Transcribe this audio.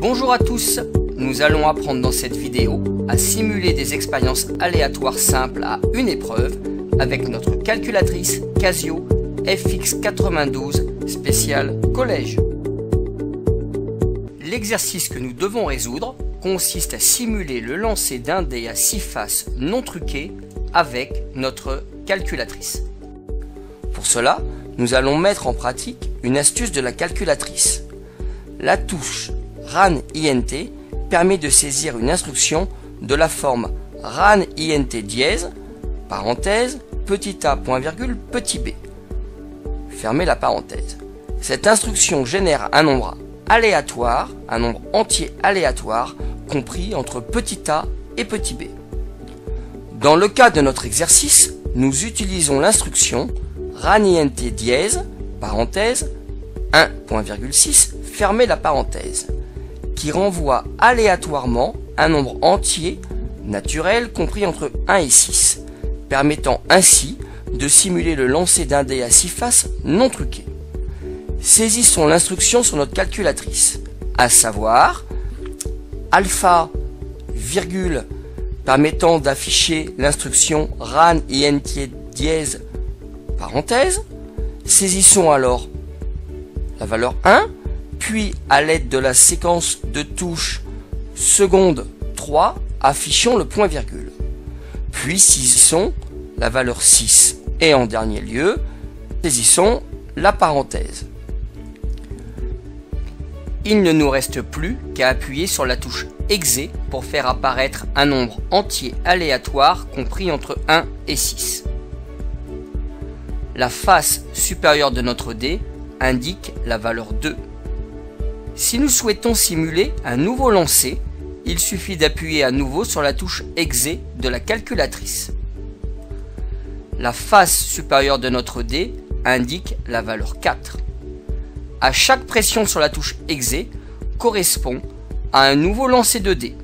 Bonjour à tous, nous allons apprendre dans cette vidéo à simuler des expériences aléatoires simples à une épreuve avec notre calculatrice Casio FX92 spéciale collège. L'exercice que nous devons résoudre consiste à simuler le lancer d'un dé à 6 faces non truqué avec notre calculatrice. Pour cela, nous allons mettre en pratique une astuce de la calculatrice. La touche RAN INT permet de saisir une instruction de la forme RAN INT dièse, parenthèse, petit a, point virgule, petit b. Fermez la parenthèse. Cette instruction génère un nombre aléatoire, un nombre entier aléatoire, compris entre petit a et petit b. Dans le cas de notre exercice, nous utilisons l'instruction RAN INT dièse, parenthèse, 1.6, fermez la parenthèse, qui renvoie aléatoirement un nombre entier naturel compris entre 1 et 6, permettant ainsi de simuler le lancer d'un dé à 6 faces non truqué. Saisissons l'instruction sur notre calculatrice, à savoir alpha, virgule, permettant d'afficher l'instruction RAN INT dièse, parenthèse. Saisissons alors la valeur 1, puis à l'aide de la séquence de touches seconde 3, affichons le point virgule. Puis saisissons la valeur 6 et en dernier lieu, saisissons la parenthèse. Il ne nous reste plus qu'à appuyer sur la touche EXE pour faire apparaître un nombre entier aléatoire compris entre 1 et 6. La face supérieure de notre dé indique la valeur 2. Si nous souhaitons simuler un nouveau lancer, il suffit d'appuyer à nouveau sur la touche EXE de la calculatrice. La face supérieure de notre dé indique la valeur 4. À chaque pression sur la touche EXE correspond à un nouveau lancer de dé.